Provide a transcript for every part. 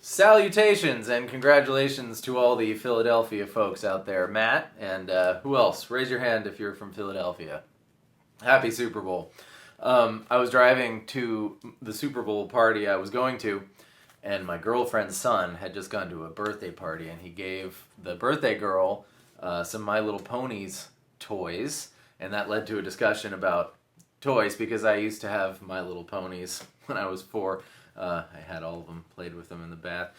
Salutations and congratulations to all the Philadelphia folks out there. Matt, and who else? Raise your hand if you're from Philadelphia. Happy Super Bowl. I was driving to the Super Bowl party I was going to, and my girlfriend's son had just gone to a birthday party, and he gave the birthday girl some My Little Ponies toys, and that led to a discussion about toys because I used to have My Little Ponies when I was 4. I had all of them, played with them in the bath.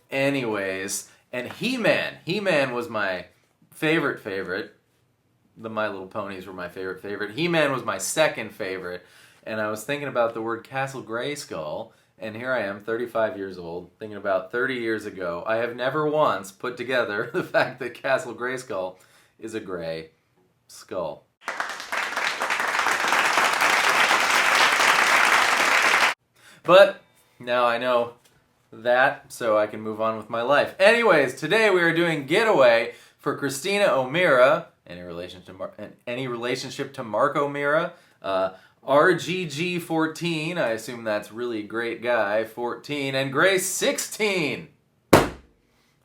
Anyways, and He-Man was my favorite. The My Little Ponies were my favorite. He-Man was my second favorite, and I was thinking about the word Castle Grayskull, and here I am, 35 years old, thinking about 30 years ago. I have never once put together the fact that Castle Grayskull is a gray skull. But now I know that, so I can move on with my life. Anyways, today we are doing Getaway for Christina O'Meara. Any relationship to Mark O'Meara? RGG14, I assume that's really great guy, 14, and Grace 16.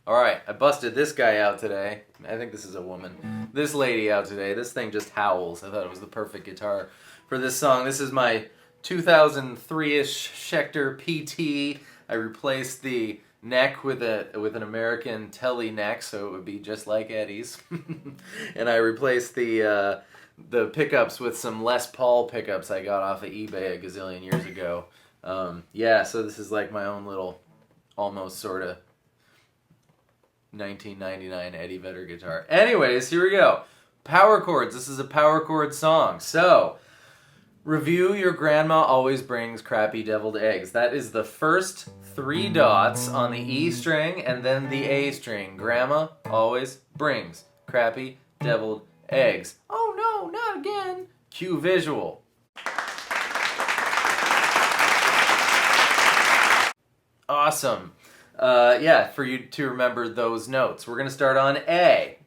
Alright, I busted this guy out today. I think this is a woman. This lady out today. This thing just howls. I thought it was the perfect guitar for this song. This is my 2003-ish Schecter PT. I replaced the neck with an American Telly neck, so it would be just like Eddie's. And I replaced the pickups with some Les Paul pickups I got off of eBay a gazillion years ago. Yeah, so this is like my own little, almost sort of 1999 Eddie Vedder guitar. Anyways, here we go. Power chords. This is a power chord song. So, review Your Grandma Always Brings Crappy Deviled Eggs. That is the first 3 dots on the E string and then the A string. Grandma always brings crappy deviled eggs. Oh no, not again. Cue visual. Awesome. Yeah, for you to remember those notes. We're going to start on A.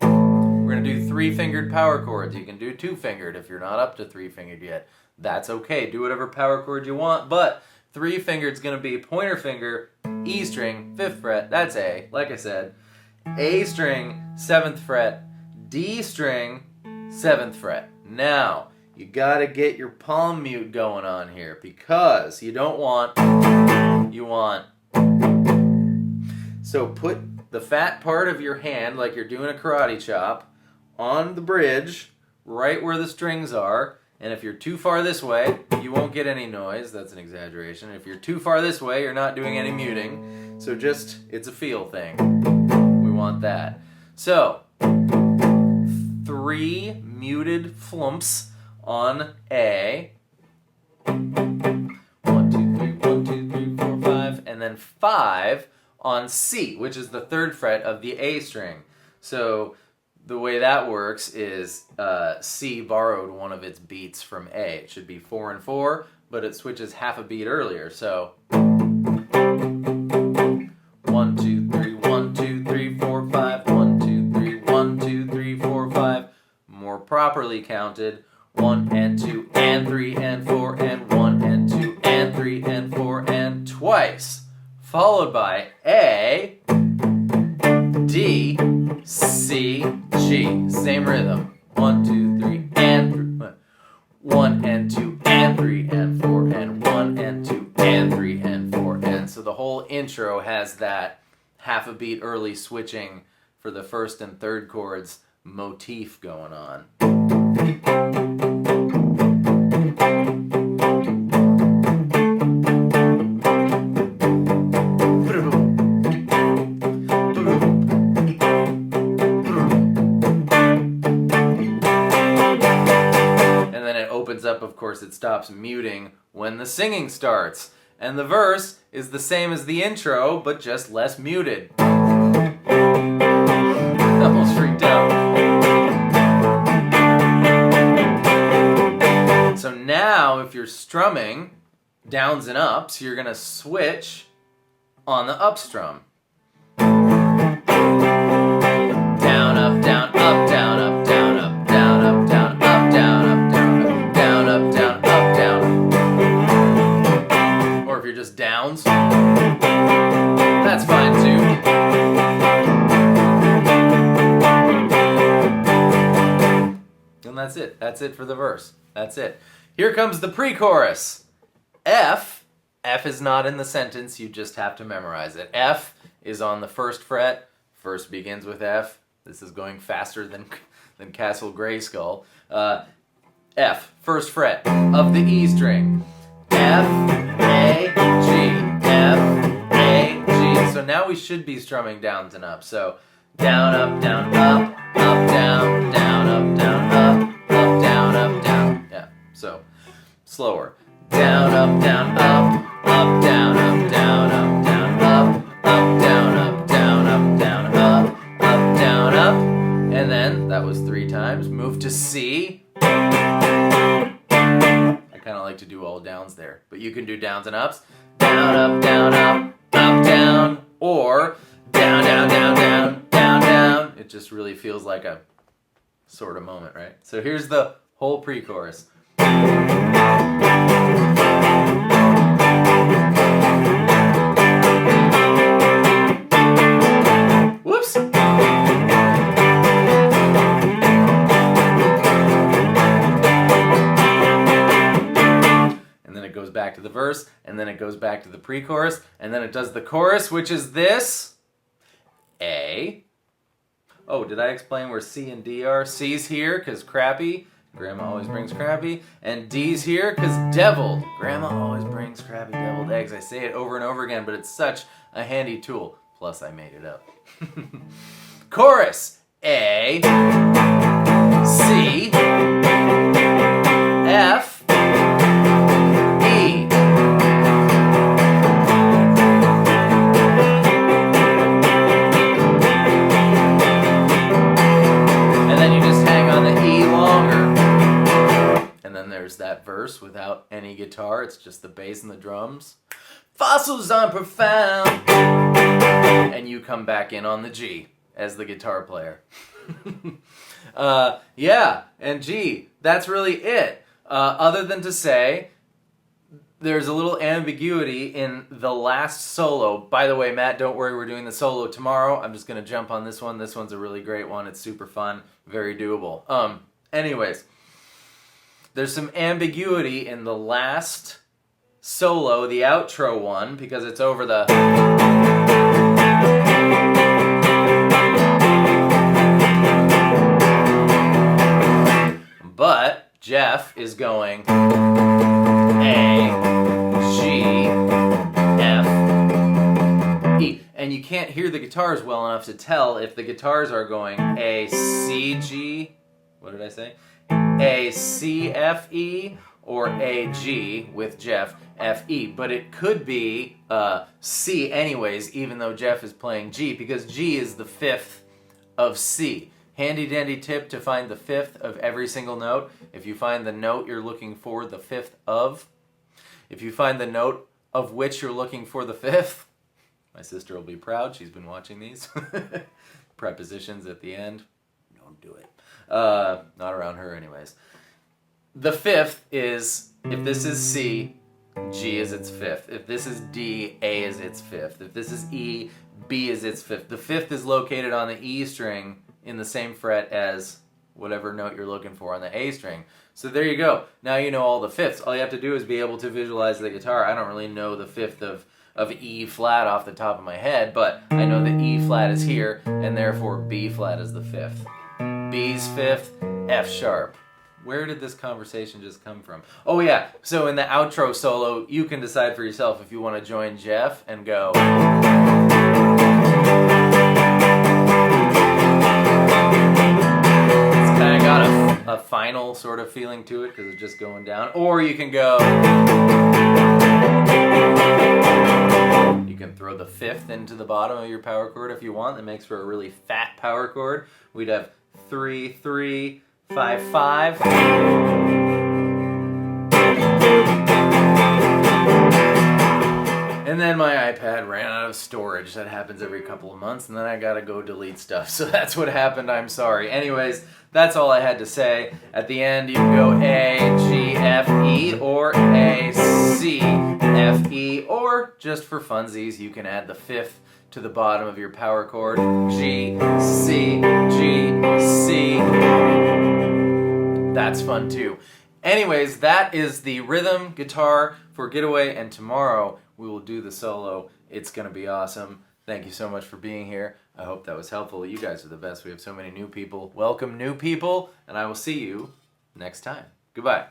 We're going to do 3-fingered power chords. You can do 2-fingered if you're not up to 3-fingered yet. That's okay. Do whatever power chord you want, but 3-fingered is going to be pointer finger, E string, 5th fret, that's A, like I said, A string, 7th fret, D string, 7th fret. Now, you got to get your palm mute going on here because you don't want, you want. So put the fat part of your hand, like you're doing a karate chop, on the bridge, right where the strings are, and if you're too far this way, you won't get any noise. That's an exaggeration. If you're too far this way, you're not doing any muting. So just, it's a feel thing. We want that. So, 3 muted flumps on A. 1, 2, 3, 1, 2, 3, 4, 5, and then 5 on C, which is the 3rd fret of the A string. So, the way that works is C borrowed one of its beats from A. It should be 4 and 4, but it switches half a beat earlier. So 1, 2, 3, 1, 2, 3, 4, 5, 1, 2, 3, 1, 2, 3, 4, 5. More properly counted, 1 and 2 and 3 and 4 and 1 and 2 and 3 and 4 and twice. Followed by A, D, C, G. Same rhythm. 1, 2, 3, and 3. 1 and 2 and 3 and 4 and 1 and 2 and 3 and 4 and so the whole intro has that half a beat early switching for the 1st and 3rd chords motif going on. Up, of course, it stops muting when the singing starts. And the verse is the same as the intro, but just less muted. Almost freaked out. So now, if you're strumming downs and ups, you're going to switch on the up strum. Down, up, down, up, down, up, down, up, down, up, down, up, down, up, down, up. Down, up, down, up, down. Or if you're just downs. that's it. That's it for the verse. That's it. Here comes the pre-chorus. F is not in the sentence, you just have to memorize it. F is on the first fret. First begins with F. This is going faster than Castle Grayskull. F, first fret of the E string. F, A, G. F, A, G. So now we should be strumming downs and up. So down, up, down, up, down, up, down, up, down, up, down. Yeah, so slower. Down, up, down, up, down, up, down, up, down, up, down, up, down, up, down, up, down, up. And then, that was 3 times. Move to C. I kind of like to do all downs there, but you can do downs and ups. Down, up, down, up, down, or down, down, down, down, down, down. It just really feels like a sort of moment, right? So here's the whole pre-chorus. Whoops! And then it goes back to the verse, and then it goes back to the pre-chorus, and then it does the chorus, which is this. A. Oh, did I explain where C and D are? C's here, because crappy. Grandma always brings crappy. And D's here, because deviled. Grandma always brings crappy deviled eggs. I say it over and over again, but it's such a handy tool. Plus, I made it up. Chorus. A. C. F. E. And then you just hang on the E longer. And then there's that verse without any guitar. It's just the bass and the drums. Fossils on profound. And you come back in on the G as the guitar player. Yeah, and G, that's really it. Other than to say, there's a little ambiguity in the last solo. By the way, Matt, don't worry, we're doing the solo tomorrow. I'm just going to jump on this one. This one's a really great one. It's super fun, very doable. Anyways, there's some ambiguity in the last solo, the outro one, because it's over the... But Jeff is going A, G, F, E. And you can't hear the guitars well enough to tell if the guitars are going A, C, G, what did I say? A, C, F, E, or A, G with Jeff, F, E. But it could be C anyways, even though Jeff is playing G, because G is the 5th of C. Handy dandy tip to find the 5th of every single note. If you find the note you're looking for the 5th of, if you find the note of which you're looking for the 5th, my sister will be proud. She's been watching these. Prepositions at the end. Don't do it. Not around her anyways. The 5th is, if this is C, G is its 5th. If this is D, A is its 5th. If this is E, B is its 5th. The 5th is located on the E string in the same fret as whatever note you're looking for on the A string. So there you go. Now you know all the 5ths. All you have to do is be able to visualize the guitar. I don't really know the 5th of E flat off the top of my head, but I know that E flat is here, and therefore B flat is the 5th. B's 5th, F sharp. Where did this conversation just come from? Oh yeah, so in the outro solo, you can decide for yourself if you want to join Jeff and go... a final sort of feeling to it because it's just going down. Or you can go... You can throw the 5th into the bottom of your power chord if you want. That makes for a really fat power chord. We'd have 3, 3, 5, 5. And then my iPad ran out of storage. That happens every couple of months, and then I gotta go delete stuff. So that's what happened. I'm sorry. Anyways, that's all I had to say. At the end, you can go A, G, F, E, or A, C, F, E, or just for funsies, you can add the 5th to the bottom of your power chord. G, C, G, C. That's fun too. Anyways, that is the rhythm guitar for Getaway, and tomorrow we will do the solo. It's going to be awesome. Thank you so much for being here. I hope that was helpful. You guys are the best. We have so many new people. Welcome, new people, and I will see you next time. Goodbye.